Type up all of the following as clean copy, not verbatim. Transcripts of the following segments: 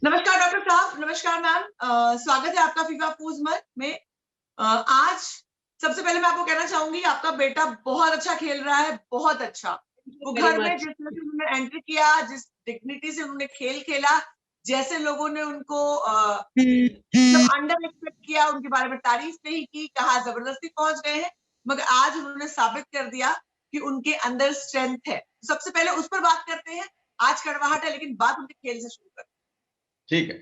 नमस्कार डॉक्टर साहब, नमस्कार मैम। स्वागत है आपका फीफा फूज मंथ में। आज सबसे पहले मैं आपको कहना चाहूंगी आपका बेटा बहुत अच्छा खेल रहा है, बहुत अच्छा। वो घर में जिस तरह से उन्होंने एंटर किया, जिस डिग्निटी से उन्होंने खेल खेला, जैसे लोगों ने उनको मतलब अंडर एक्सपेक्ट किया, उनके बारे में तारीफ नहीं की, कहा जबरदस्ती पहुंच गए हैं, मगर आज उन्होंने साबित कर दिया कि उनके अंदर स्ट्रेंथ है। सबसे पहले उस पर बात करते हैं। आज कड़वाहट है लेकिन बात उनके खेल से शुरू करते हैं। ठीक है,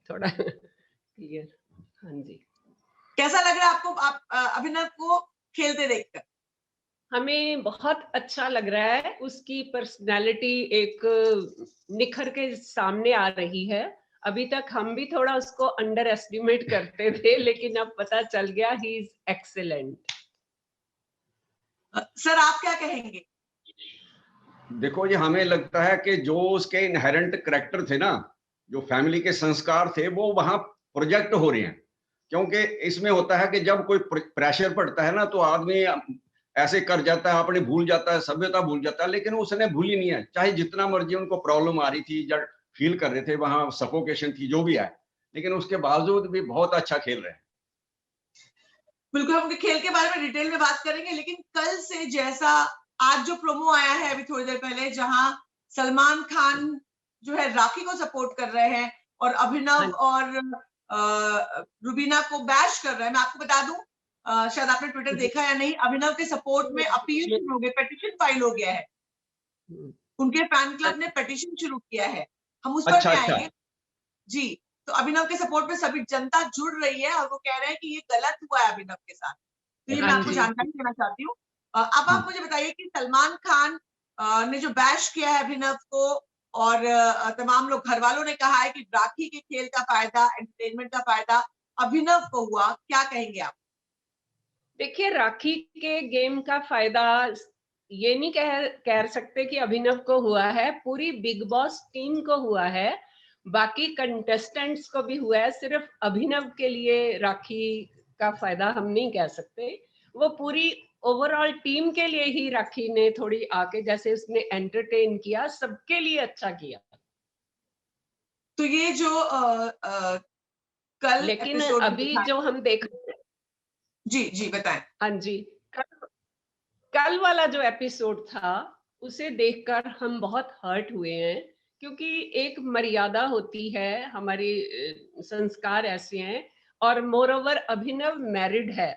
थोड़ा क्लियर। हाँ जी, कैसा लग रहा है आपको अभिनव को खेलते देखकर? हमें बहुत अच्छा लग रहा है। उसकी पर्सनालिटी एक निखर के सामने आ रही है। अभी तक हम भी थोड़ा उसको अंडर एस्टिमेट करते थे, लेकिन अब पता चल गया ही इज एक्सीलेंट। सर आप क्या कहेंगे? देखो ये हमें लगता है कि जो उसके इनहेरेंट करैक्टर थे ना, जो फैमिली के संस्कार थे, वो वहां प्रोजेक्ट हो रहे हैं। क्योंकि इसमें होता है कि जब कोई प्रेशर पड़ता है ना, तो आदमी ऐसे कर जाता है, अपने भूल जाता है, सभ्यता भूल जाता है। लेकिन उसने भूली नहीं है, चाहे जितना मर्जी उनको प्रॉब्लम आ रही थी, जब फील कर रहे थे, वहां सफोकेशन थी, जो भी है, लेकिन उसके बावजूद भी बहुत अच्छा खेल रहे हैं। बिल्कुल, हम उनके खेल के बारे में डिटेल में बात करेंगे, लेकिन कल से जैसा आज जो प्रोमो आया है अभी थोड़ी देर पहले, जहां सलमान खान जो है राखी को सपोर्ट कर रहे हैं और अभिनव और रुबीना को बैश कर रहे हैं। मैं आपको बता दूं, शायद आपने ट्विटर देखा या नहीं, अभिनव के सपोर्ट में अपील शुरू हो गई, पेटिशन फाइल हो गया है। उनके फैन क्लब ने पेटिशन शुरू किया है, हम उस पर अच्छा भी अच्छा। आएंगे जी। तो अभिनव के सपोर्ट में सभी जनता जुड़ रही है और वो कह रहे हैं कि ये गलत हुआ है अभिनव के साथ। तो ये मैं हाँ आपको जी। जानकारी देना चाहती हूँ। अब आप मुझे बताइए कि सलमान खान ने जो बैश किया है अभिनव को, और तमाम लोग घर वालों ने कहा है कि राखी के खेल का फायदा, एंटरटेनमेंट का फायदा अभिनव को हुआ, क्या कहेंगे आप? देखिए, राखी के गेम का फायदा ये नहीं कह सकते कि अभिनव को हुआ है, पूरी बिग बॉस टीम को हुआ है, बाकी कंटेस्टेंट्स को भी हुआ है। सिर्फ अभिनव के लिए राखी का फायदा हम नहीं कह सकते, वो पूरी ओवरऑल टीम के लिए ही राखी ने थोड़ी आके, जैसे उसने एंटरटेन किया, सबके लिए अच्छा किया। तो ये जो कल लेकिन एपिसोड अभी जो हम देख, जी जी बताएं। हाँ जी, कल वाला जो एपिसोड था उसे देखकर हम बहुत हर्ट हुए हैं, क्योंकि एक मर्यादा होती है, हमारे संस्कार ऐसे हैं। और मोरओवर अभिनव मैरिड है,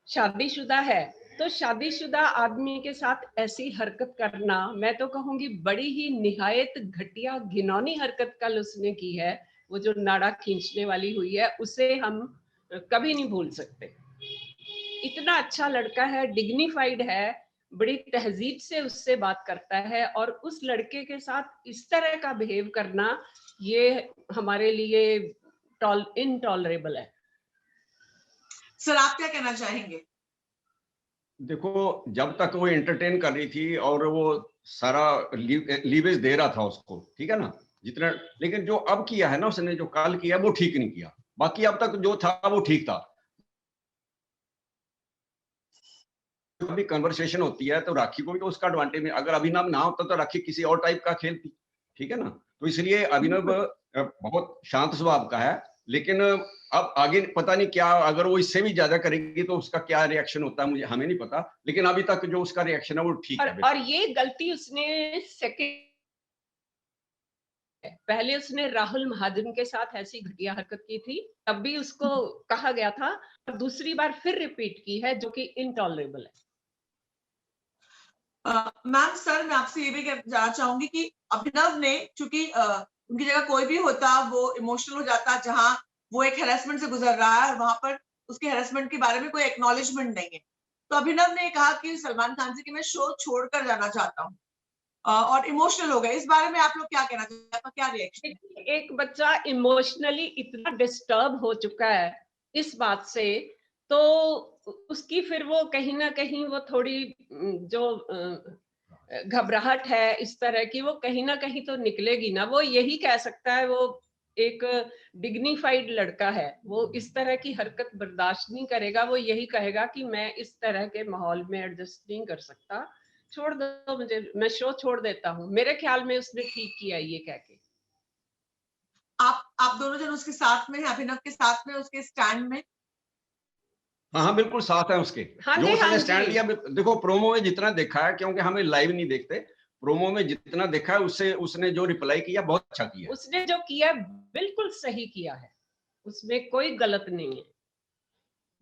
शादीशुदा है, तो शादीशुदा आदमी के साथ ऐसी हरकत करना, मैं तो कहूंगी बड़ी ही निहायत घटिया घिनौनी हरकत कल उसने की है। वो जो नाड़ा खींचने वाली हुई है, उसे हम कभी नहीं भूल सकते। इतना अच्छा लड़का है, डिग्निफाइड है, बड़ी तहजीब से उससे बात करता है, और उस लड़के के साथ इस तरह का बिहेव करना, ये हमारे लिए इनटॉलरेबल है। सर आप क्या कहना चाहेंगे? देखो, जब तक वो एंटरटेन कर रही थी और वो सारा लीवेज दे रहा था उसको, ठीक है ना, जितना, लेकिन जो अब किया है ना उसने, जो कल किया वो ठीक नहीं किया। बाकी अब तक जो था वो ठीक था। अभी कन्वर्सेशन होती है तो राखी को भी तो उसका एडवांटेज में, अगर अभिनव ना होता तो राखी किसी और टाइप का खेलती, ठीक है ना। तो इसलिए अभिनव बहुत शांत स्वभाव का है, लेकिन अब आगे पता नहीं क्या, अगर वो इससे भी ज्यादा करेगी तो उसका क्या रिएक्शन होता है, मुझे हमें नहीं पता, लेकिन अभी तक जो उसका रिएक्शन है वो ठीक है। और ये गलती उसने सेकंड, पहले उसने राहुल महाजन के साथ ऐसी घटिया हरकत की थी, तब भी उसको कहा गया था, और दूसरी बार फिर रिपीट की है, जो कि इनटॉलरेबल है। मैम सर मैं आपसे ये भी जानना चाहूंगी कि अभिनव ने, चूंकि उनकी जगह कोई भी होता वो इमोशनल हो जाता, जहां वो एक हेरेसमेंट से गुजर रहा है और वहां पर उसके हेरेसमेंट के बारे में कोई एक्नॉलेजमेंट नहीं है, तो अभिनव ने कहा कि सलमान खान से कि मैं शो छोड़कर जाना चाहता हूँ, और इमोशनल हो गए। इस बारे में आप लोग क्या कहना चाहते हैं, आपका क्या रिएक्शन है? एक बच्चा इमोशनली इतना डिस्टर्ब हो चुका है इस बात से, तो उसकी फिर वो कहीं ना कहीं वो थोड़ी जो घबराहट है इस तरह की, वो कहीं ना कहीं तो निकलेगी ना। वो यही कह सकता है, वो एक डिग्निफाइड लड़का है, वो इस तरह की हरकत बर्दाश्त नहीं करेगा। वो यही कहेगा कि मैं इस तरह के माहौल में एडजस्ट नहीं कर सकता, छोड़ दो मुझे, मैं शो छोड़ देता हूँ। मेरे ख्याल में उसने ठीक किया ये कह के। आप दोनों जन उसके साथ में हैं, अभिनव के साथ में, उसके स्टैंड में? हाँ हाँ बिल्कुल साथ है उसके। हाँ जो जी, हाँ उसने स्टैंड जी। लिया, देखो प्रोमो में जितना देखा है, क्योंकि हमें लाइव नहीं देखते, प्रोमो में जितना देखा है उससे उसने जो रिप्लाई किया बहुत अच्छा किया। उसने जो किया बिल्कुल सही किया है, उसमें कोई गलत नहीं है।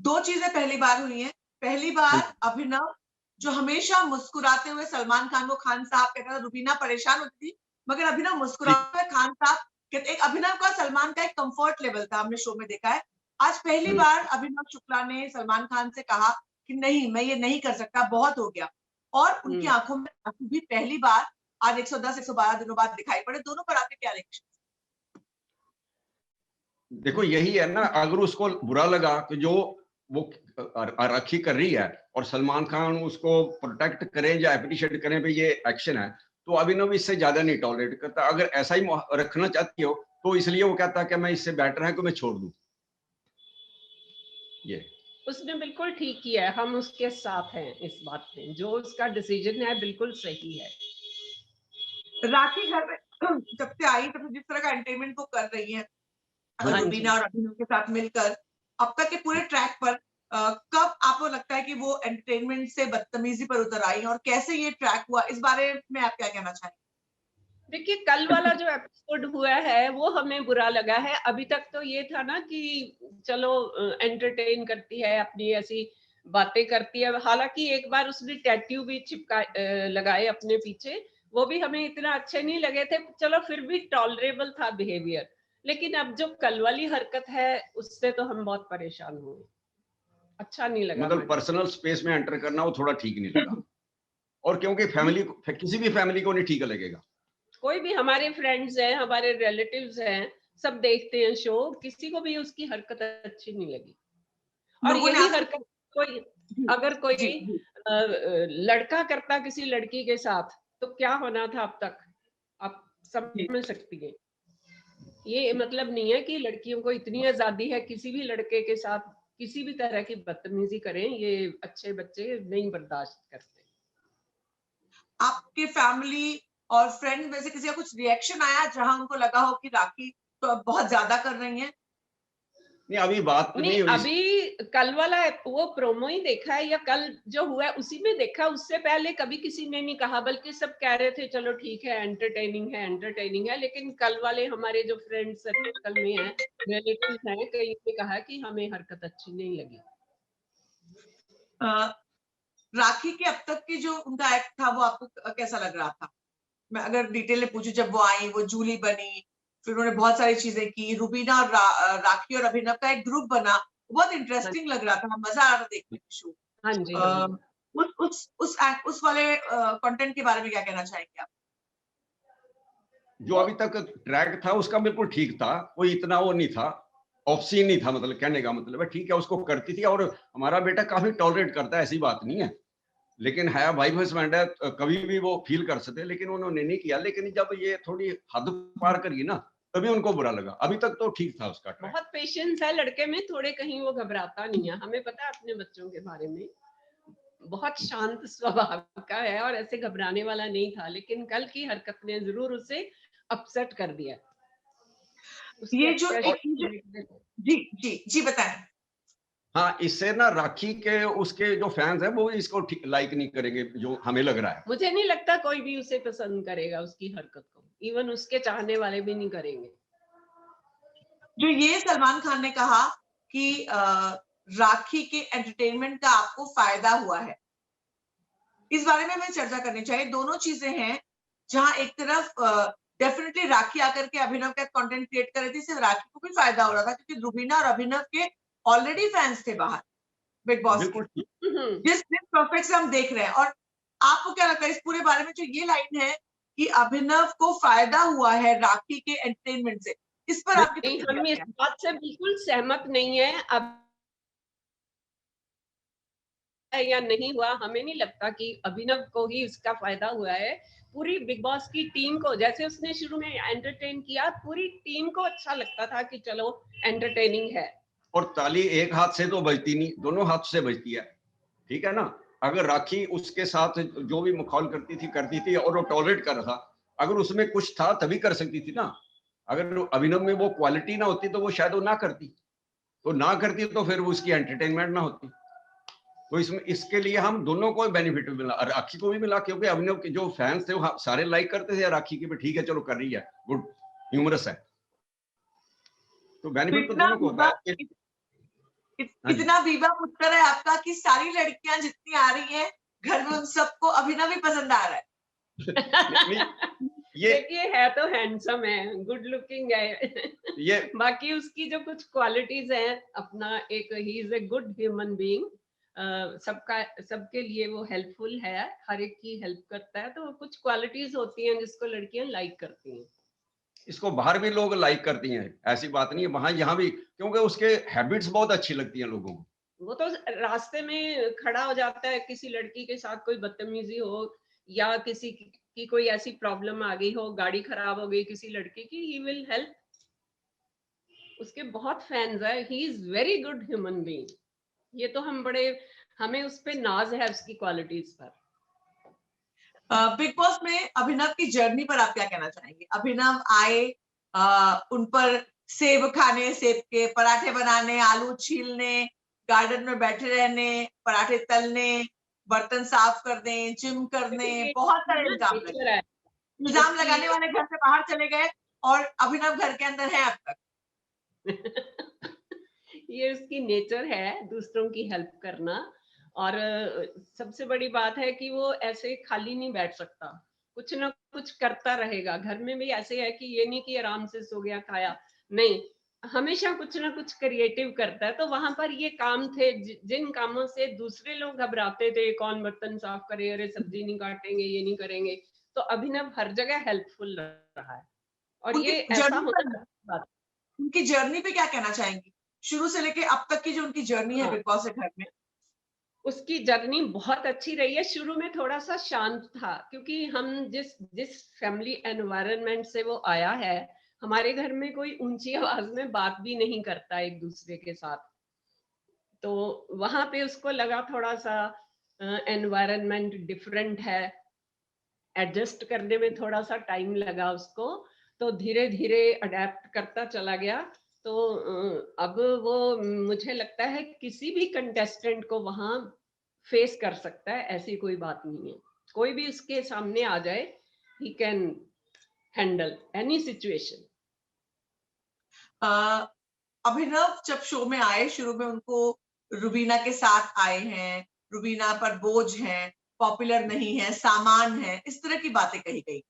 दो चीजें पहली बार हुई हैं। पहली बार अभिनव जो हमेशा मुस्कुराते हुए सलमान खान को खान साहब कहता था, रुबीना परेशान होती थी, मगर अभिनव मुस्कुराते हुए खान साहब कहते, एक अभिनव का सलमान का एक कंफर्ट लेवल था, हमने शो में देखा है। आज पहली बार अभिनव शुक्ला ने सलमान खान से कहा कि नहीं, मैं ये नहीं कर सकता, बहुत हो गया। और उनकी आंखों में आंसू भी पहली बार आज 110-112 दिनों बाद दिखाई पड़े। दोनों पर आपके क्या रिएक्शन? देखो यही है ना, अगर उसको बुरा लगा कि जो वो राखी कर रही है और सलमान खान उसको प्रोटेक्ट करें या अप्रिशिएट करें भी ये एक्शन है, तो अभिनव इससे ज्यादा नहीं टॉलरेट करता। अगर ऐसा ही रखना चाहती हो तो इसलिए वो कहता है कि मैं इससे बेटर है कि मैं छोड़ दूं। ये उसने बिल्कुल ठीक किया है, हम उसके साथ हैं इस बात में, जो उसका डिसीजन है बिल्कुल सही है। राखी घर में जब से आई तब से जिस तरह का एंटरटेनमेंट वो कर रही है हाँ रुबीना जी। और अभिनव के साथ मिलकर, अब तक के पूरे ट्रैक पर कब आपको लगता है कि वो एंटरटेनमेंट से बदतमीजी पर उतर आई और कैसे ये ट्रैक हुआ, इस बारे में आप क्या कहना चाहेंगे? देखिए, कल वाला जो एपिसोड हुआ है वो हमें बुरा लगा है। अभी तक तो ये था ना कि चलो एंटरटेन करती है, अपनी ऐसी बातें करती है। हालांकि एक बार उसने टैटू भी चिपका लगाए अपने पीछे, वो भी हमें इतना अच्छे नहीं लगे थे, चलो फिर भी टॉलरेबल था बिहेवियर। लेकिन अब जो कल वाली हरकत है उससे तो हम बहुत परेशान हुए, अच्छा नहीं लगा मतलब हमें। पर्सनल स्पेस में एंटर करना वो थोड़ा ठीक नहीं लगा, और क्योंकि फैमिली को, किसी भी फैमिली को नहीं ठीक लगेगा। कोई भी, हमारे फ्रेंड्स हैं, हमारे रिलेटिव्स हैं, सब देखते हैं शो, किसी को भी उसकी हरकत अच्छी नहीं लगी। और लोगों ने यही आपसे हरकत कोई, जी अगर कोई जी जी लड़का करता किसी लड़की के साथ तो क्या होना था अब तक, आप जी। समझ सकती हैं। ये मतलब नहीं है कि लड़कियों को इतनी आजादी है किसी भी लड़के के साथ किसी भी तरह की बदतमीजी करें, ये अच्छे बच्चे नहीं बर्दाश्त करते। आपके फैमिली और फ्रेंड्स में से किसी का कुछ रिएक्शन आया जहां उनको लगा हो कि राखी तो अब बहुत ज्यादा कर रही हैं? नहीं अभी बात नहीं, नहीं हुई। अभी कल वाला वो प्रोमो ही देखा है, या कल जो हुआ है उसी में देखा, उससे पहले कभी किसी ने नहीं कहा, बल्कि सब कह रहे थे चलो ठीक है, एंटरटेनिंग है, एंटरटेनिंग है। लेकिन कल वाले हमारे जो फ्रेंड सर्कल में हैं, रिलेटिव्स हैं, कई ने कहा कि हमें हरकत अच्छी नहीं लगी। अ, राखी के अब तक की जो उनका एक्ट था वो आपको कैसा लग रहा था? मैं अगर डिटेल में पूछूं, जब वो आई, वो जूली बनी, फिर उन्होंने बहुत सारी चीजें की, रुबीना और राखी और अभिनव का एक ग्रुप बना, बहुत हाँ, इंटरेस्टिंग लग रहा था, मजा आ रहा था देखने में शो। हाँ जी, हाँ जी। उस वाले कंटेंट के बारे में क्या कहना चाहेंगे आप? जो अभी तक ट्रैक था उसका बिल्कुल ठीक था, कोई इतना वो नहीं था, ऑब्सीन नहीं था, मतलब कहने का मतलब है ठीक है उसको करती थी। और हमारा बेटा काफी टॉलरेट करता है, ऐसी बात नहीं है, लेकिन है भाई हस्बैंड है, कभी भी वो फील कर सकते, लेकिन उन्होंने नहीं किया। लेकिन जब ये थोड़ी हद पार करी ना, तभी उनको बुरा लगा। अभी तक तो ठीक था उसका ट्रैक। बहुत पेशेंस है लड़के में, थोड़े कहीं वो घबराता नहीं है, हमें पता है अपने बच्चों के बारे में, बहुत शांत स्वभाव का है और ऐसे घबराने वाला नहीं था। लेकिन कल की हरकत ने जरूर उसे अपसेट कर दिया। उसके ये जो एक एक्सप्रेशन जी जी जी बताएं। हाँ, इससे ना राखी के उसके जो फैंस हैं वो इसको लाइक नहीं करेंगे, जो हमें लग रहा है। मुझे नहीं लगता कोई भी उसे पसंद करेगा, उसकी हरकत को, इवन उसके चाहने वाले भी नहीं करेंगे। जो ये सलमान खान ने कहा कि राखी के एंटरटेनमेंट का आपको फायदा हुआ है, इस बारे में हमें चर्चा करनी चाहिए। दोनों चीजें हैं, जहां एक तरफ डेफिनेटली राखी आकर के अभिनव का कंटेंट क्रिएट कर रही थी, सिर्फ राखी को भी फायदा हो रहा था क्योंकि रुबीना और अभिनव के ऑलरेडी फैंस थे बाहर बिग बॉस के, बिल्कुल ठीक। जिस परफेक्ट से हम देख रहे हैं। और आपको क्या लगता है इस पूरे बारे में, जो ये लाइन है कि अभिनव को फायदा हुआ है राखी के एंटरटेनमेंट से, इस पर आपकी नहीं, प्रतिक्रिया हम इस क्या है? बात से बिल्कुल सहमत नहीं है। अब या नहीं हुआ, हमें नहीं लगता कि अभिनव को ही इसका फायदा हुआ है। पूरी बिग बॉस की टीम को, जैसे उसने शुरू में एंटरटेन किया, पूरी टीम को अच्छा लगता था कि चलो एंटरटेनिंग है। और ताली एक हाथ से तो बजती नहीं, दोनों हाथ से बजती है, ठीक है ना। अगर राखी उसके साथ जो भी मखौल करती थी और वो टॉलरेट कर रहा था, अगर उसमें कुछ था तभी कर सकती थी ना। अगर अभिनव में वो क्वालिटी ना होती तो वो शायद वो ना करती, तो फिर वो उसकी एंटरटेनमेंट ना होती। तो इसमें इसके लिए हम दोनों को बेनिफिट मिला और राखी को भी मिला, क्योंकि अभिनव के जो फैंस थे वो सारे लाइक करते थे राखी की, ठीक है चलो कर रही है, गुड, ह्यूमरस है, तो बेनिफिट तो इतना दोनों को होता है। हाँ जी। इतना विवाह उत्तर है आपका कि सारी लड़कियां जितनी आ रही हैं घर में उन सबको अभिनव ही पसंद आ रहा है। नहीं, ये देखिए है तो हैंडसम है, गुड लुकिंग है, ये बाकी उसकी जो कुछ क्वालिटीज हैं, अपना एक he is a good human being, सबके लिए वो हेल्पफुल है, हर एक की हेल्प करता है, तो कुछ क्वालिटीज होती हैं जिसको लड़कियां लाइक करती हैं। इसको बाहर भी लोग लाइक करती हैं, ऐसी बात नहीं है, वहां यहाँ भी, क्योंकि उसके हैबिट्स बहुत अच्छी लगती हैं लोगों को। वो तो रास्ते में खड़ा हो जाता है, किसी लड़की के साथ कोई बदतमीजी हो या किसी की कोई ऐसी प्रॉब्लम आ गई हो, गाड़ी खराब हो गई किसी लड़की की, ही विल हेल्प। उसके बहुत फैंस है, he is very good human being. ये तो हमें उस पे नाज है उसकी क्वालिटीज पर। बिग बॉस में अभिनव की जर्नी पर आप क्या कहना चाहेंगे? अभिनव आए, उन पर सेब खाने, सेब के पराठे बनाने, आलू छीलने, गार्डन में बैठे रहने, पराठे तलने, बर्तन साफ करने, जिम करने, बहुत सारे इल्जाम लगे। नेचर है इल्जाम उसकी। लगाने वाले घर से बाहर चले गए और अभिनव घर के अंदर है अब तक। ये उसकी नेचर है, दूसरों की हेल्प करना। और सबसे बड़ी बात है कि वो ऐसे खाली नहीं बैठ सकता, कुछ ना कुछ करता रहेगा। घर में भी ऐसे है कि ये नहीं कि आराम से सो गया खाया, नहीं, हमेशा कुछ ना कुछ क्रिएटिव करता है। तो वहां पर ये काम थे जिन कामों से दूसरे लोग घबराते थे, कौन बर्तन साफ करे, अरे सब्जी नहीं काटेंगे, ये नहीं करेंगे, तो अभिनव हर जगह हेल्पफुल रहा है। और उनकी ये ऐसा जर्नी होना पर अच्छी बात उनकी जर्नी पे क्या कहना चाहेंगी? शुरू से लेके अब तक की जो उनकी जर्नी है है। बिग बॉस के घर में। उसकी जर्नी बहुत अच्छी रही है। शुरू में थोड़ा सा शांत था, क्योंकि हम जिस जिस फैमिली एनवायरनमेंट से वो आया है, हमारे घर में कोई ऊंची आवाज में बात भी नहीं करता एक दूसरे के साथ। तो वहां पे उसको लगा थोड़ा सा एनवायरनमेंट डिफरेंट है, एडजस्ट करने में थोड़ा सा टाइम लगा उसको, तो धीरे धीरे अडेप्ट करता चला गया। तो अब वो मुझे लगता है किसी भी कंटेस्टेंट को वहां फेस कर सकता है, ऐसी कोई बात नहीं है। कोई भी उसके सामने आ जाए, he can handle any situation. Abhinav जब शो में आए, शुरू में उनको रुबीना के साथ आए हैं, रुबीना पर बोझ है, पॉपुलर नहीं है, सामान है, इस तरह की बातें कही गई।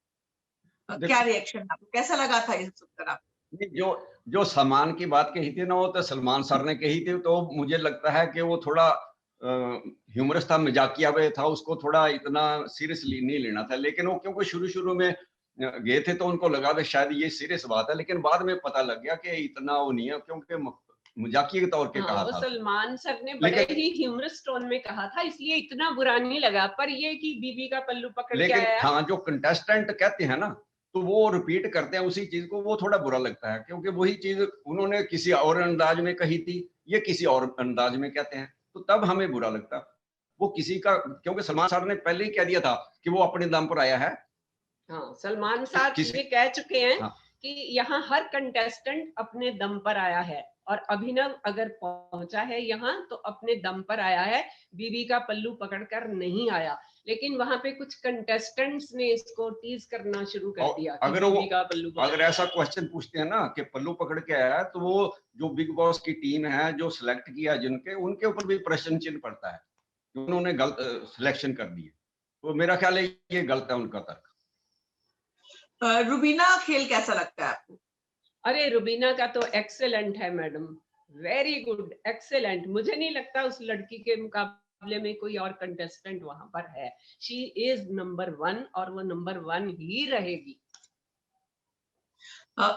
क्या रिएक्शन आपको, कैसा लगा था ये सुनकर आप? नहीं, जो सामान की बात कही थी ना, वो तो सलमान सर ने कही थी, तो मुझे लगता है कि वो थोड़ा ह्यूमरस था, मजाकिया वे था, उसको थोड़ा इतना सीरियसली नहीं लेना था। लेकिन वो क्योंकि शुरू में गए थे तो उनको लगा कि शायद ये सीरियस बात है, लेकिन बाद में पता लग गया कि इतना वो नहीं है, क्योंकि मजाकिये के तौर पे हाँ, कहा वो था। सलमान सर ने बड़े लेकिन ही ह्यूमरस टोन में कहा था, इसलिए इतना बुरा नहीं लगा। पर ये कि बीबी का पल्लू पकड़ के लेकिन आया। हाँ, जो कंटेस्टेंट कहते हैं ना, तो वो रिपीट करते हैं उसी चीज को, वो थोड़ा बुरा लगता है, क्योंकि वही चीज उन्होंने किसी और अंदाज में कही थी, ये किसी और अंदाज में कहते हैं, तो तब हमें बुरा लगता। वो किसी का, क्योंकि सलमान साहब ने पहले ही कह दिया था कि वो अपने दम पर आया है। हाँ, सलमान साहब किसी ये कह चुके हैं हाँ, कि यहाँ हर कंटेस्टेंट अपने दम पर आया है, और अभिनव अगर पहुंचा है यहाँ तो अपने दम पर आया है, बीबी का पल्लू पकड़कर नहीं आया। लेकिन वहां पे कुछ कंटेस्टेंट्स ने इसको टीज करना शुरू कर दिया कि अगर वो बीबी का पल्लू पकड़। अगर ऐसा क्वेश्चन पूछते हैं ना कि पल्लू पकड़ के आया है, तो वो जो बिग बॉस की टीम है, जो सिलेक्ट किया जिनके, उनके ऊपर भी प्रश्न चिन्ह पड़ता है, उन्होंने गलत सिलेक्शन कर दी है। तो मेरा ख्याल है ये गलत है उनका तर्क। रुबीना खेल कैसा लगता है आपको? अरे रुबीना का तो एक्सेलेंट है मैडम, वेरी गुड, एक्सेलेंट। मुझे नहीं लगता उस लड़की के मुकाबले में कोई और कंटेस्टेंट वहां पर है। शी इज नंबर 1 और वो नंबर 1 ही रहेगी।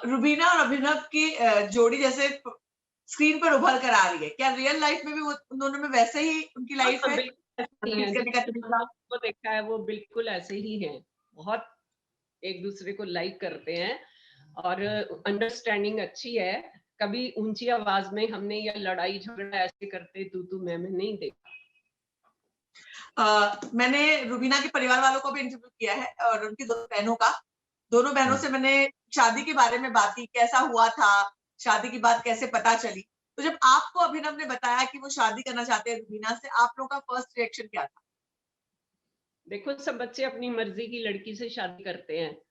रुबीना और अभिनव की जोड़ी जैसे स्क्रीन पर उभर कर आ रही है, क्या रियल लाइफ में भी वो उन दोनों में वैसे ही उनकी लाइफ है? बिल्कुल ऐसे ही हैं, करने का जिसने तरीका? को देखा है वो बिल्कुल ऐसे ही हैं। बहुत एक दूसरे को लाइक करते हैं और अंडरस्टैंडिंग अच्छी है। कभी ऊंची आवाज में हमने ये लड़ाई झगड़ा ऐसे करते तू मैं नहीं देखा। मैंने रुबीना के परिवार वालों को भी इंटरव्यू किया है और उनकी दो बहनों का। दोनों बहनों से मैंने शादी के बारे में बात की, कैसा हुआ था, शादी की बात कैसे पता चली। तो जब आपको अभिनव ने बताया कि वो शादी करना चाहते हैं रुबीना से, आप लोगों का फर्स्ट रिएक्शन क्या था? देखो, सब बच्चे अपनी मर्जी की लड़की से शादी करते हैं,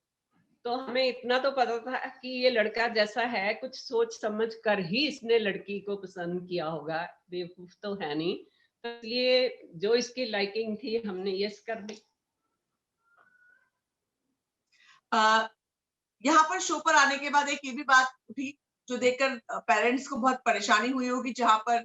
तो हमें इतना तो पता था कि ये लड़का जैसा है, कुछ सोच समझ कर ही इसने लड़की को पसंद किया होगा, बेवकूफ तो है नहीं। तो इसलिए जो इसकी लाइकिंग थी हमने यस कर दी। यहाँ पर शो पर आने के बाद एक ये भी बात उठी जो देखकर पेरेंट्स को बहुत परेशानी हुई होगी, जहां पर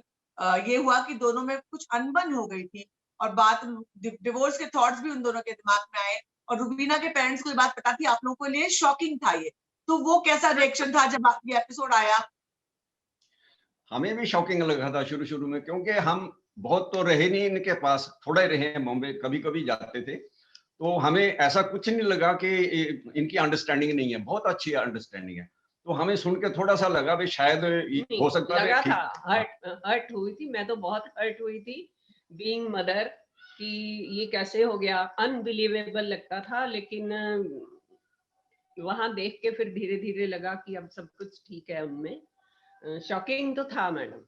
ये हुआ कि दोनों में कुछ अनबन हो गई थी और बात डिवोर्स के थॉट्स भी उन दोनों के दिमाग में आए, और रुबीना के पेरेंट्स को ये बात पता थी। आप लोगों के लिए शॉकिंग था ये, तो वो कैसा रिएक्शन था जब ये एपिसोड आया? हमें भी शॉकिंग लगा था शुरू शुरू में, क्योंकि हम बहुत तो रहे नहीं इनके पास, थोड़े रहे हैं बॉम्बे, कभी कभी जाते थे, तो हमें ऐसा कुछ नहीं लगा कि इनकी अंडरस्टैंडिंग नहीं है, बहुत अच्छी अंडरस्टैंडिंग है। तो हमें सुन के थोड़ा सा लगा भाई शायद हो सकता है लगा ठीक। था, हर्ट हुई थी, मैं तो बहुत हर्ट हुई थी बीइंग मदर, कि ये कैसे हो गया, अनबिलीवेबल लगता था। लेकिन वहां देख के फिर धीरे धीरे लगा कि अब सब कुछ ठीक है उनमें। शॉकिंग तो था मैडम।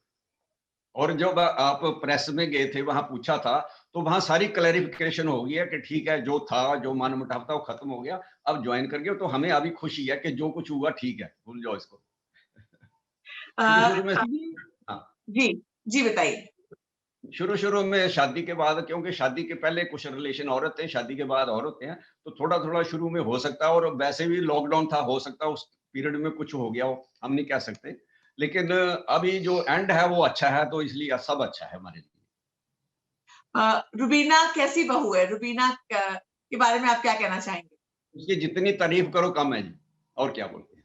और जब आप प्रेस में गए थे, वहां पूछा था, तो वहां सारी क्लैरिफिकेशन हो गई है कि ठीक है, जो था, जो मनमुटाव था वो खत्म हो गया, अब ज्वाइन कर गए। तो हमें अभी खुशी है कि जो कुछ हुआ ठीक है, भूल जाओ इसको। शुरू शुरू में हाँ, जी जी बताइए। शुरू शुरू में शादी के बाद, क्योंकि शादी के पहले कुछ रिलेशन और होते हैं, शादी के बाद और होते हैं, तो थोड़ा थोड़ा शुरू में हो सकता है, और वैसे भी लॉकडाउन था, हो सकता है उस पीरियड में कुछ हो गया हो, हम नहीं कह सकते। लेकिन अभी जो एंड है वो अच्छा है, तो इसलिए सब अच्छा है हमारे लिए। रुबीना कैसी बहू है? रुबीना के बारे में आप क्या कहना चाहेंगे? उसकी जितनी तारीफ करो कम है जी, और क्या बोलते हैं।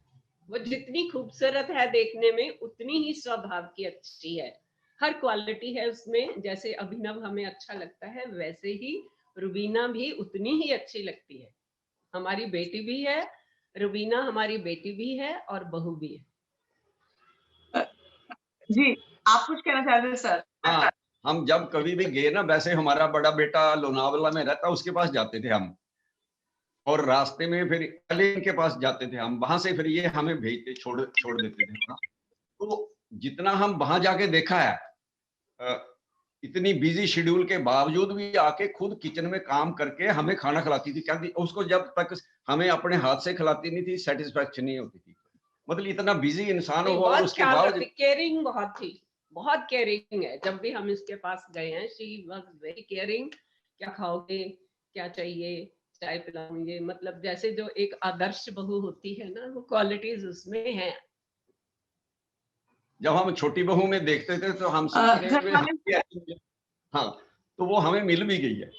वो जितनी खूबसूरत है देखने में, उतनी ही स्वभाव की अच्छी है। हर क्वालिटी है उसमें। जैसे अभिनव हमें अच्छा लगता है, वैसे ही रुबीना भी उतनी ही अच्छी लगती है। हमारी बेटी भी है, रुबीना हमारी बेटी भी है और बहू भी है। जी, आप कुछ कहना चाहते हैं सर? हाँ, हम जब कभी भी गए ना, वैसे हमारा बड़ा बेटा लोनावला में रहता, उसके पास जाते थे हम, और रास्ते में फिर पहले इनके पास जाते थे हम, वहां से फिर ये हमें भेजते, छोड़ छोड़ देते थे वहाँ। तो जितना हम वहां जाके देखा है, इतनी बिजी शेड्यूल के बावजूद भी आके खुद किचन में काम करके हमें खाना खिलाती थी। क्या उसको जब तक हमें अपने हाथ से खिलाती नहीं थी, सेटिस्फेक्शन नहीं होती थी। मतलब इतना बिजी इंसान नहीं, हुआ, और बहुत उसके ख्याल बावजूद रखती, केयरिंग बहुत थी, बहुत केयरिंग है। जब भी हम इसके पास गए हैं, शी वाज वेरी केयरिंग। क्या खाओगे, क्या चाहिए, चाय पिलाऊंगे, मतलब जैसे जो एक आदर्श बहू होती है ना, वो क्वालिटीज उसमें है। जब हम छोटी बहू में देखते थे तो हम सोचते घर थे वाले हाँ, तो वो हमें मिल भी गई है।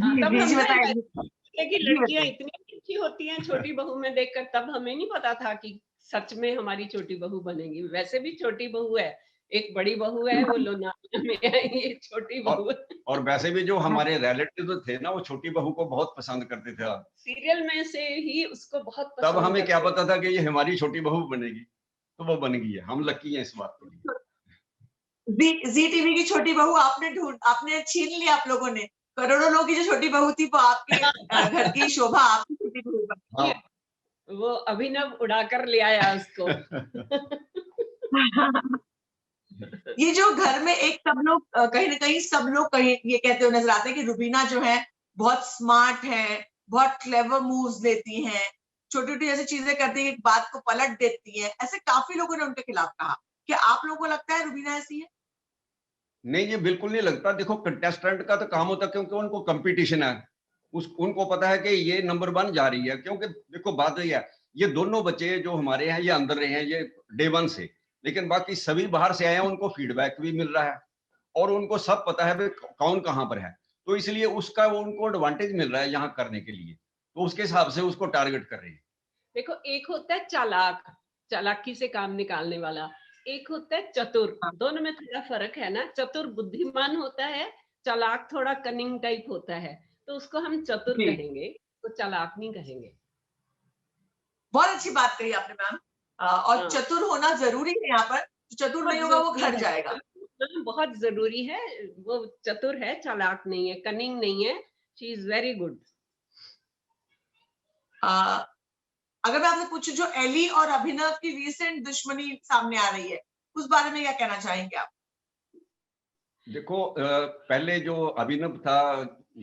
हाँ, जी तब जी हम जी नहीं बताइए। पहले कि जी लड़कियां बताइए। इतनी अच्छी होती हैं छोटी बहू में देखकर, तब हमें नहीं पता था कि सच में हमारी छोटी बहू बनेगी। वैसे भी छोटी बहू है, एक बड़ी बहू है, वो लोनावला में है, ये छोटी और बहू है। और वैसे भी जो हमारे रिलेटिव थे ना, वो छोटी बहू को बहुत पसंद करते थे। सीरियल में से ही उसको बहुत तब पसंद हमें क्या करते पता था कि ये हमारी छोटी बहू बनेगी, तो वो बन गई है। हम लकी हैं इस बात के लिए। जी टीवी की छोटी बहू आपने छीन लिया आप लोगों ने। करोड़ों लोगों की जो छोटी बहू थी वो आपके घर की शोभा आपकी छोटी बहू बन हाँ। हैं। वो अभिनव उड़ाकर ले आया उसको। गई। ये जो घर में एक सब लोग कहीं ना कहीं सब लोग कहीं ये कहते हुए नजर आते हैं कि रुबीना जो है बहुत स्मार्ट है, बहुत क्लेवर मूव्स लेती हैं, छोटी छोटी ऐसी चीजें करती है कि बात को पलट देती है। ऐसे काफी लोगों ने उनके खिलाफ कहा। क्या आप लोगों को लगता है रुबीना ऐसी है? नहीं, ये बिल्कुल नहीं लगता। देखो, कंटेस्टेंट का तो काम होता है, क्योंकि उनको कंपटीशन है, उनको पता है कि ये नंबर 1 जा रही है। क्योंकि देखो, बात ये है, ये दोनों बच्चे जो हमारे हैं, ये अंदर रहे हैं, ये डे 1 से, लेकिन बाकी सभी बाहर से आए हैं, उनको फीडबैक भी मिल रहा है, और उनको सब पता है भाई कौन कहाँ पर है। तो इसलिए उसका उनको एडवांटेज मिल रहा है यहाँ करने के लिए, तो उसके हिसाब से उसको टारगेट कर रहे हैं। देखो, एक होता है चालाक, चालाकी से काम निकालने वाला, एक होता है चतुर। हाँ। दोनों में थोड़ा फर्क है ना। चतुर बुद्धिमान होता है, चालाक थोड़ा कनिंग टाइप होता है। तो उसको हम चतुर जी, कहेंगे, तो चालाक नहीं कहेंगे। बहुत अच्छी बात कही आपने मैम। और हाँ, चतुर होना जरूरी है यहाँ पर। जो चतुर बहुत नहीं होगा वो जरूरी घर है। जाएगा। हाँ, बहुत जरूरी है। वो चतुर है, चालाक नहीं है, कनिंग नहीं है। She is very good. अगर मैं आपसे पूछूं जो एली और अभिनव की रीसेंट दुश्मनी सामने आ रही है, उस बारे में क्या कहना चाहेंगे आप? देखो पहले जो अभिनव था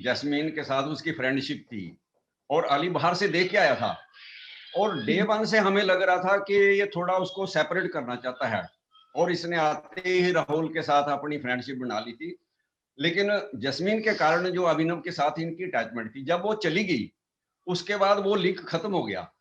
जैस्मीन के साथ उसकी फ्रेंडशिप थी और अली बाहर से देख के आया था और डे वन से हमें लग रहा था कि ये थोड़ा उसको सेपरेट करना चाहता है और इसने आते ही राहुल के साथ अपनी फ्रेंडशिप बना ली थी। लेकिन जैस्मीन के कारण जो अभिनव के साथ इनकी अटैचमेंट थी, जब वो चली गई उसके बाद वो लिंक खत्म हो गया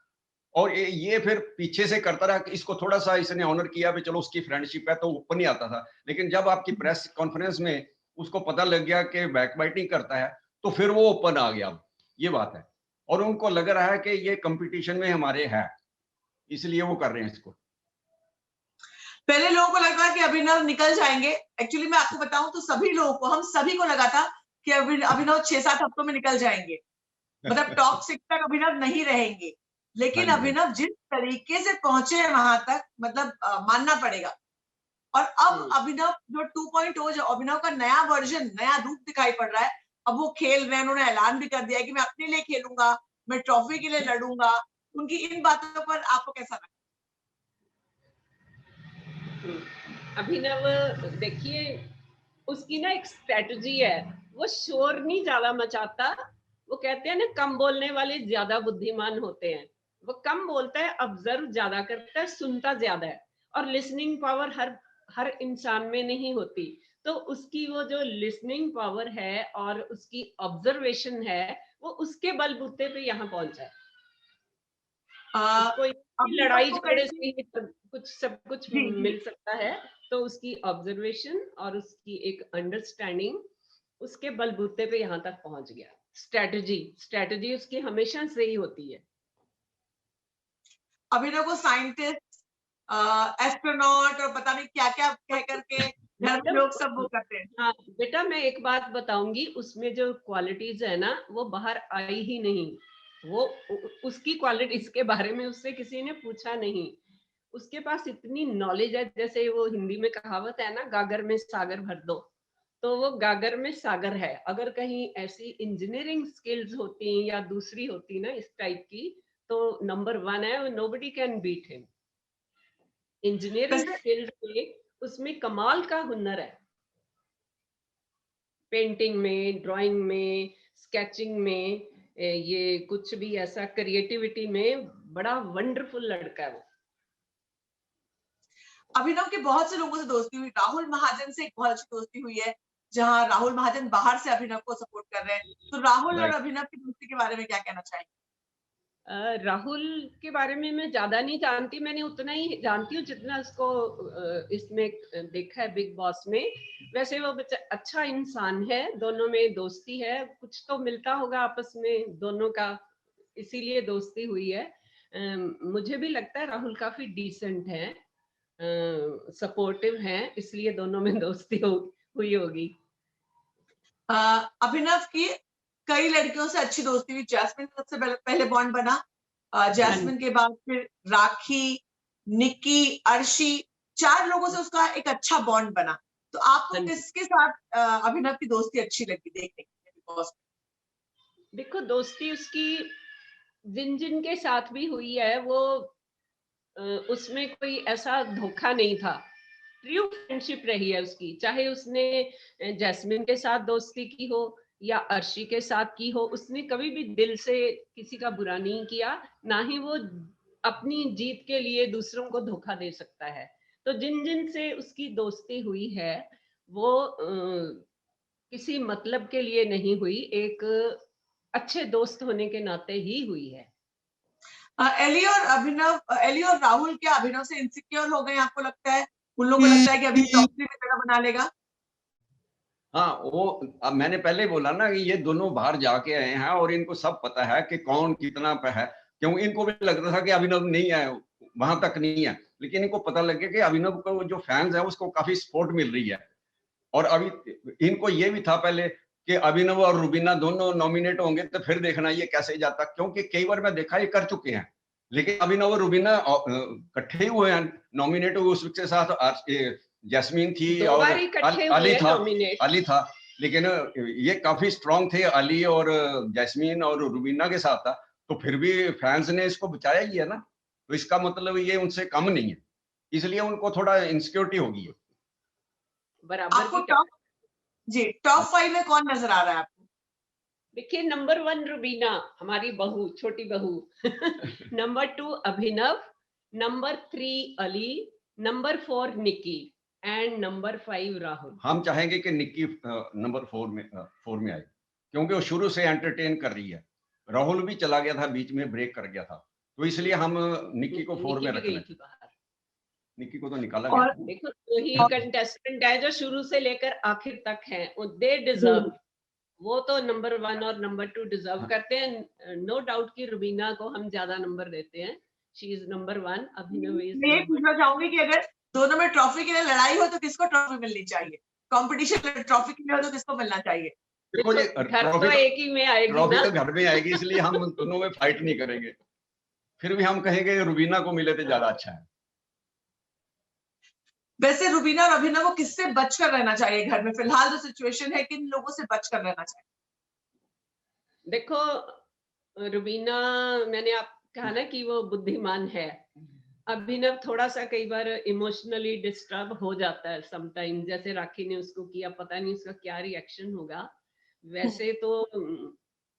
और ये फिर पीछे से करता रहा कि इसको थोड़ा सा इसने ऑनर किया भी, चलो उसकी फ्रेंडशिप है तो ऊपर नहीं आता था। लेकिन जब आपकी प्रेस कॉन्फ्रेंस में उसको पता लग गया कि बैकबाइटिंग करता है तो फिर वो ओपन आ गया। ये बात है और उनको लग रहा है कि ये कंपटीशन में हमारे है, इसलिए वो कर रहे हैं इसको। पहले लोगों को लगा कि अभिनव निकल जाएंगे। एक्चुअली मैं आपको बताऊं तो सभी लोगों को, हम सभी को लगा था कि अभिनव 6-7 हफ्तों में निकल जाएंगे, मतलब टॉप 6 तक अभिनव नहीं रहेंगे। लेकिन हाँ जी। अभिनव जिस तरीके से पहुंचे हैं वहां तक, मतलब मानना पड़ेगा। और अब अभिनव जो 2.0 जो अभिनव का नया वर्जन, नया रूप दिखाई पड़ रहा है। अब वो खेल रहे हैं, उन्होंने ऐलान भी कर दिया है कि मैं अपने लिए खेलूंगा, मैं ट्रॉफी के लिए लड़ूंगा। उनकी इन बातों पर आपको कैसा लगता अभिनव देखिए, उसकी ना एक स्ट्रेटजी है, वो शोर नहीं ज्यादा मचाता। वो कहते हैं ना, कम बोलने वाले ज्यादा बुद्धिमान होते हैं। वो कम बोलता है, ऑब्जर्व ज्यादा करता है, सुनता ज्यादा है। और लिसनिंग पावर हर इंसान में नहीं होती। तो उसकी वो जो लिसनिंग पावर है और उसकी ऑब्जर्वेशन है, वो उसके बलबूते पे यहाँ पहुंचा है। है? कोई अभिनव लड़ाई को झगड़े कहीं से ही सब कुछ जी जी मिल सकता है। तो उसकी ऑब्जर्वेशन और उसकी एक अंडरस्टैंडिंग, उसके बलबूते पे यहाँ तक पहुंच गया। स्ट्रेटजी उसकी हमेशा से ही होती है। अभिनव को साइंटिस्ट, एस्ट्रोनॉट और पता नहीं क्या क्या कह करके घर में लोग सब वो करते हैं। हाँ बेटा, मैं एक बात बताऊंगी, उसमें जो क्वालिटीज है ना, वो बाहर आई ही नहीं। वो उसकी क्वालिटीज के बारे में उससे किसी ने पूछा नहीं। उसके पास इतनी नॉलेज है, जैसे वो हिंदी में कहावत है ना, गागर में सागर भर दो। तो वो गागर में सागर है। अगर कहीं ऐसी इंजीनियरिंग स्किल्स होती या दूसरी होती ना इस टाइप की, तो नंबर 1 है, nobody can beat him. Engineering वैसे स्किल्स में उसमें कमाल का हुनर है। पेंटिंग में, ड्राइंग में, स्केचिंग में, ये कुछ भी ऐसा क्रिएटिविटी में बड़ा वंडरफुल लड़का है वो। अभिनव की बहुत से लोगों से दोस्ती हुई, राहुल महाजन से एक बहुत अच्छी दोस्ती हुई है, जहां राहुल महाजन बाहर से अभिनव को सपोर्ट कर रहे हैं। तो राहुल और राइट। अभिनव की दोस्ती के बारे में क्या कहना चाहेंगे? राहुल के बारे में मैं ज्यादा नहीं जानती। मैंने उतना ही जानती हूँ जितना उसको इसमें देखा है बिग बॉस में। वैसे वो अच्छा इंसान है, दोनों में दोस्ती है, कुछ तो मिलता होगा आपस में दोनों का, इसीलिए दोस्ती हुई है। मुझे भी लगता है राहुल काफी डिसेंट है, सपोर्टिव है, इसलिए दोनों में दोस्ती हुई होगी। अभिनव की कई लड़कियों से अच्छी दोस्ती हुई। जैस्मिन से सबसे पहले बॉन्ड बना, जैस्मिन के बाद फिर राखी, निक्की, अर्शी, 4 लोगों से उसका एक अच्छा बॉन्ड बना। तो आपको किसके साथ अभिनव की दोस्ती अच्छी लगी देखने के? देखो, दोस्ती उसकी जिन जिन के साथ भी हुई है, वो उसमें कोई ऐसा धोखा नहीं था। ट्रू फ्रेंडशिप रही है उसकी, चाहे उसने जैस्मिन के साथ दोस्ती की हो या अर्शी के साथ की हो। उसने कभी भी दिल से किसी का बुरा नहीं किया, ना ही वो अपनी जीत के लिए दूसरों को धोखा दे सकता है। तो जिन जिन से उसकी दोस्ती हुई है, वो किसी मतलब के लिए नहीं हुई, एक अच्छे दोस्त होने के नाते ही हुई है। एली और राहुल क्या अभिनव से इनसिक्योर हो गए आपको लगता है? उन लोगों को लगता है कि अभी टॉप 3 में जगह बना लेगा? हाँ, वो अब मैंने पहले ही बोला ना कि ये दोनों बाहर जाके आए हैं और इनको सब पता है कि कौन कितना पे है। क्यों इनको भी लगता था कि अभिनव नहीं है, वहां तक नहीं है, लेकिन इनको पता लग गया कि अभिनव को जो फैंस है उसको काफी सपोर्ट मिल रही है। और अभी इनको ये भी था पहले कि अभिनव और रुबीना दोनों नॉमिनेट होंगे तो फिर देखना ये कैसे जाता, क्योंकि कई बार मैं देखा ये कर चुके हैं। लेकिन अभिनव और रुबीना इकट्ठे हुए हैं, नॉमिनेट हुए उसके साथ। जैस्मीन थी 2 और बार इकट्ठे हुए हैं नॉमिनेट। अली था। लेकिन ये काफी स्ट्रांग थे, अली और जैस्मीन और रुबीना के साथ था। तो फिर भी फैंस ने इसको बचाया ही है ना, तो इसका मतलब ये उनसे कम नहीं है, इसलिए उनको थोड़ा इनसिक्योरिटी होगी है। बराबर आपको की टॉप जी टॉप 5 में कौन नजर आ रहा है आपको? देखिए, नंबर 1 रुबीना, हमारी बहू, छोटी बहू। Number 2 Abhinav, number 3 Ali, number 4 Nikki and number 5 Rahul. हम चाहेंगे कि निक्की नंबर 4 में आए, क्योंकि वो शुरू से एंटरटेन कर रही है। राहुल भी चला गया था, बीच में ब्रेक कर गया था, तो इसलिए हम निक्की को 4 निकी में भी रखना गई थी चाहिए। बाहर। निक्की को तो निकाला और गया था। देखो, वही कंटेस्टेंट है जो शुरू से लेकर आखिर तक है, दे डिजर्व। वो तो नंबर 1 और नंबर 2 डिजर्व करते हैं, नो डाउट कि रुबीना को हम ज्यादा नंबर देते हैं। She is number 1, Abhinav is मैं ये नंबर। पूछना चाहूंगी कि अगर दोनों में ट्रॉफी के लिए लड़ाई हो तो किसको ट्रॉफी मिलनी चाहिए? कंपटीशन ट्रॉफी के लिए हो तो किसको मिलना चाहिए? देखो जी, देखो, घर तो एक ही में आएगी ट्रॉफी ना। तो घर में आएगी, इसलिए हम दोनों में फाइट नहीं करेंगे। फिर भी हम कहेंगे रुबीना को मिले तो ज्यादा अच्छा है। वैसे रुबीना और अभिनव को किससे बचकर रहना चाहिए घर में? फिलहाल जो सिचुएशन है, किन लोगों से बचकर रहना चाहिए? देखो, रुबीना, मैंने आप कहा ना कि वो बुद्धिमान है। अभिनव थोड़ा सा कई बार इमोशनली डिस्टर्ब हो जाता है समटाइम, जैसे राखी ने उसको किया, पता नहीं उसका क्या रिएक्शन होगा। वैसे तो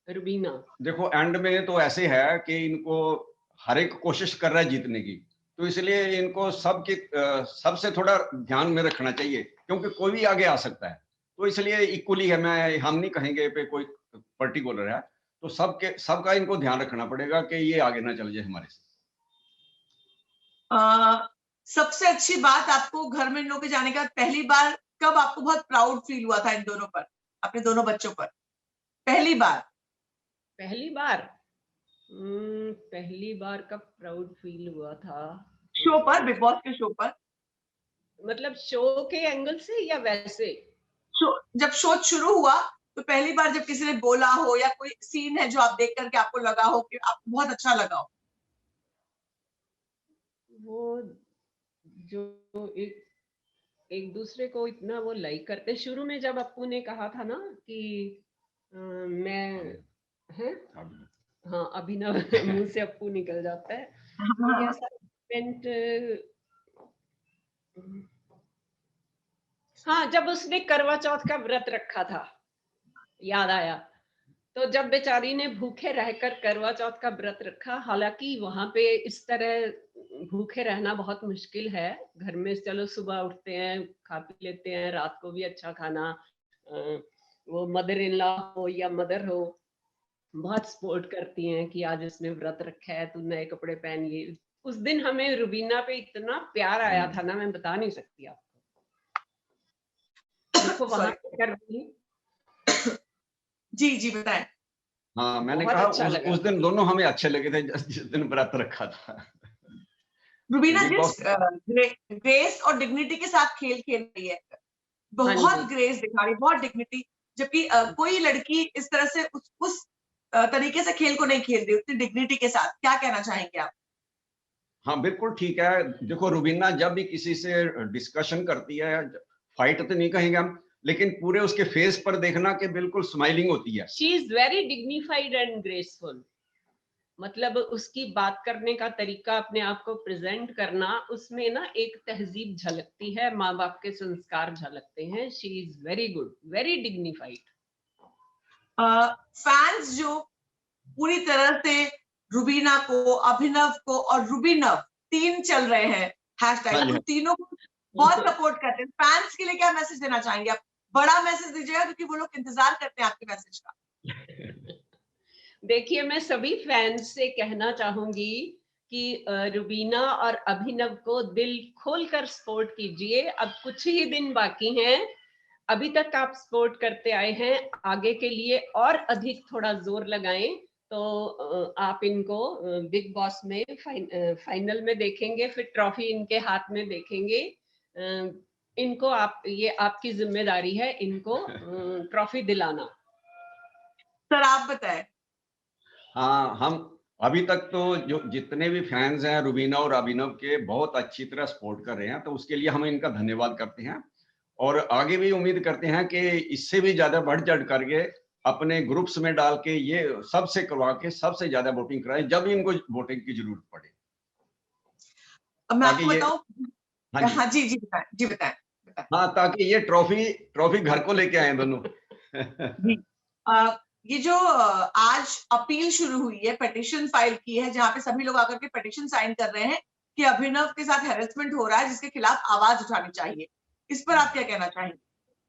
रुबीना। देखो एंड में तो ऐसे है कि इनको हर एक कोशिश कर रहा है जीतने की, तो इसलिए इनको सबसे थोड़ा ध्यान में रखना चाहिए, क्योंकि कोई भी आगे आ सकता है, तो इसलिए इक्वली है। हम नहीं कहेंगे पे कोई पर्टिकुलर है, तो सबका इनको ध्यान रखना पड़ेगा कि ये आगे ना चल जाए हमारे से। सबसे अच्छी बात आपको घर में इन लोगों के जाने के बाद पहली बार कब आपको बहुत प्राउड फील हुआ था इन दोनों पर, अपने दोनों बच्चों पर? पहली बार पहली बार कब प्राउड फील हुआ था? शो पर, बिग बॉस के शो पर? मतलब शो के एंगल से या वैसे? जब शो शुरू हुआ तो पहली बार जब किसी ने बोला हो, या कोई सीन है जो आप देख करके आपको लगा हो कि आपको बहुत अच्छा लगा हो? वो जो एक दूसरे को इतना वो लाइक करते, शुरू में जब अप्पू ने कहा था ना कि मैं है, हाँ, अभिनव मुंह से अप्पू निकल जाता है, कोई ऐसा इवेंट। हाँ, जब उसने करवा चौथ का व्रत रखा था, याद आया। तो जब बेचारी ने भूखे रहकर करवा चौथ का व्रत रखा, हालांकि वहां पे इस तरह भूखे रहना बहुत मुश्किल है। घर में चलो सुबह उठते हैं, खा पी लेते हैं, रात को भी अच्छा खाना, वो मदर इन लॉ हो या मदर हो, बहुत सपोर्ट करती हैं कि आज इसने व्रत रखा है, तू नए कपड़े पहन लिए। उस दिन हमें रुबीना पे इतना प्यार आया था ना, मैं बता नहीं सकती आपको। देखो वहां कर जी बताएं। हाँ, मैंने बहुत कहा अच्छा लगा उस दिन दोनों हमें अच्छे लगे थे, जिस दिन व्रत रखा था। रुबीना बिग जिस बॉस ग्रेस और डिग्निटी के साथ खेल खेल रही है, बहुत ग्रेस दिखा रही है, बहुत डिग्निटी, जबकि कोई लड़की इस तरह से उस तरीके से खेल को नहीं खेल रही उतनी डिग्निटी के साथ। क्या कहना चाहेंगे आप? हाँ बिल्कुल ठीक है। देखो रुबीना जब भी किसी से डिस्कशन करती है, फाइट तो नहीं कहेंगे हम, लेकिन पूरे उसके फेस पर देखना कि बिल्कुल स्माइलिंग होती है। She is very dignified and graceful. मतलब उसकी बात करने का तरीका, अपने आप को प्रेजेंट करना, उसमें ना एक तहजीब झलकती है, माँ बाप के संस्कार झलकते हैं। She is very good, very dignified. Fans जो पूरी तरह से रुबीना को, अभिनव को और रुबीनव, तीन चल रहे हैं हैशटैग, उन तीनों को बहुत सपोर्ट करते हैं। फैंस के लिए क्या मैसेज देना चाहेंगे आप? बड़ा मैसेज दीजिएगा, क्योंकि वो लोग इंतजार करते हैं आपके मैसेज का। देखिए, मैं सभी फैंस से कहना चाहूंगी कि रुबीना और अभिनव को दिल खोलकर सपोर्ट कीजिए। अब कुछ ही दिन बाकी हैं, अभी तक आप सपोर्ट करते आए हैं, आगे के लिए और अधिक थोड़ा जोर लगाएं, तो आप इनको बिग बॉस में फाइनल में देखेंगे, फिर ट्रॉफी इनके हाथ में देखेंगे। इनको ये आपकी जिम्मेदारी है, इनको ट्रॉफी दिलाना। सर आप बताएं। हाँ, हम अभी तक तो जो जितने भी फैंस हैं रुबीना और अभिनव के, बहुत अच्छी तरह सपोर्ट कर रहे हैं, तो उसके लिए हम इनका धन्यवाद करते हैं, और आगे भी उम्मीद करते हैं कि इससे भी ज्यादा बढ़ चढ़ करके अपने ग्रुप्स में डाल के ये सबसे करवा के सबसे ज्यादा वोटिंग कराएं जब इनको वोटिंग की जरूरत पड़े। अब मैं ताकि आपको ये बताऊं। हाँ जी, हाँ जी जी बताएं, जी बताएं, बताएं। हाँ, ताकि ये ट्रॉफी घर को लेके आए दोनों। जी ये जो आज अपील शुरू हुई है, पिटीशन फाइल की है, जहाँ पे सभी लोग आकर के पिटीशन साइन कर रहे हैं कि अभिनव के साथ हैरेसमेंट हो रहा है, जिसके खिलाफ आवाज उठानी चाहिए। इस पर आप क्या कहना चाहेंगे?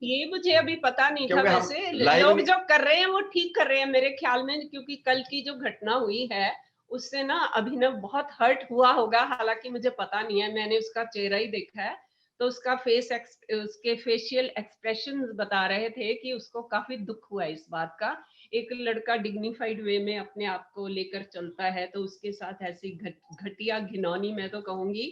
ये मुझे अभी पता नहीं था। क्योंकि हम वैसे लाइव लोग में जो कर रहे हैं वो ठीक कर रहे हैं मेरे ख्याल में, क्योंकि कल की जो घटना हुई है उससे ना अभिनव बहुत हर्ट हुआ होगा। हालांकि मुझे पता नहीं है, मैंने उसका चेहरा ही देखा है, तो उसका उसके फेशियल एक्सप्रेशंस बता रहे थे कि उसको काफी दुख हुआ इस बात का। एक लड़का डिग्निफाइड वे में अपने आप को लेकर चलता है, तो उसके साथ ऐसी घटिया घिनौनी, मैं तो कहूंगी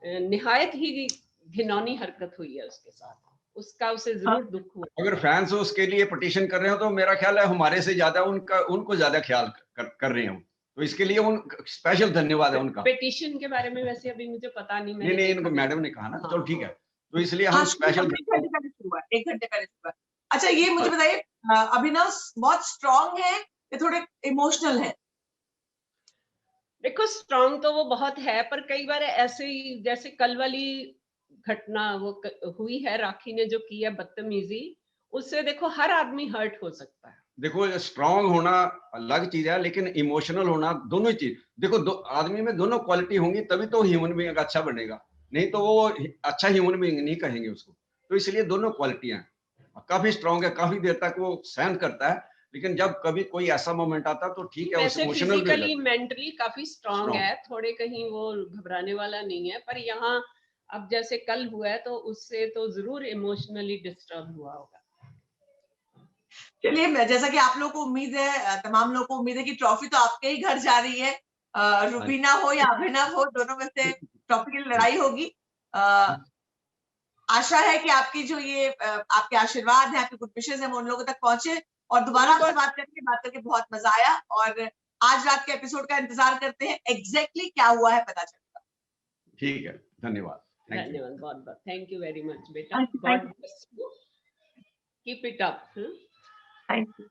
निहायत ही घिनौनी हरकत हुई है उसके साथ। उसका उसे जरूर दुख हुआ। अगर फैंस उसके लिए पिटीशन कर रहे हो तो मेरा ख्याल है हमारे से ज्यादा उनको ज्यादा ख्याल कर रहे हो, तो इसके लिए उन स्पेशल धन्यवाद है उनका। पिटीशन के बारे में वैसे अभी मुझे पता नहीं, नहीं मैंने नहीं, देखा इनको भी मैडम नहीं। ने कहा ना, हाँ, चलो ठीक है, हाँ। तो इसलिए हाँ, हम स्पेशल 1 घंटे पहले शुरू हुआ, 1 घंटे पहले शुरू हुआ। अच्छा, ये मुझे बताइए, अभिनव बहुत स्ट्रांग है या थोड़े इमोशनल है? देखो, स्ट्रांग तो वो बहुत है, पर कई बार ऐसे ही जैसे कल वाली घटना हुई है, राखी ने जो की है बदतमीजी, उससे देखो हर आदमी हर्ट हो सकता है। देखो स्ट्रांग होना अलग चीज है, लेकिन इमोशनल होना दोनों ही चीज। देखो आदमी में दोनों क्वालिटी होंगी तभी तो ह्यूमन बीइंग अच्छा बनेगा, नहीं तो वो अच्छा ह्यूमन बीइंग नहीं कहेंगे उसको। तो इसलिए दोनों क्वालिटियां हैं। काफी स्ट्रांग है, काफी देर तक वो सहन करता है, लेकिन जब कभी कोई ऐसा मोमेंट आता है तो ठीक है, उस वैसे इमोशनल भी हो फिजिकली जाता है। मेंटली काफी स्ट्रांग स्ट्रांग है, थोड़े कहीं वो घबराने वाला नहीं है। पर यहाँ अब जैसे कल हुआ है तो उससे तो जरूर इमोशनली डिस्टर्ब हुआ होगा। चलिए, जैसा कि आप लोगों को उम्मीद है, तमाम लोगों को उम्मीद है कि ट्रॉफी तो आपके ही घर जा रही है। रुबीना हो या अभिनव हो, दोनों में से ट्रॉफी की लड़ाई होगी। अ, आशा है कि आपकी जो ये आपके आशीर्वाद है, आपके गुड विशेस है, वो उन लोगों तक पहुंचे। और दोबारा आपसे बात करके बहुत मजा आया। और आज रात के एपिसोड का इंतजार करते हैं, एग्जैक्टली क्या हुआ है पता चलेगा। ठीक है, धन्यवाद, थैंक यू। धन्यवाद, बहुत बहुत थैंक यू वेरी मच बेटा। Thank God you, bless you, keep it up. Thank you.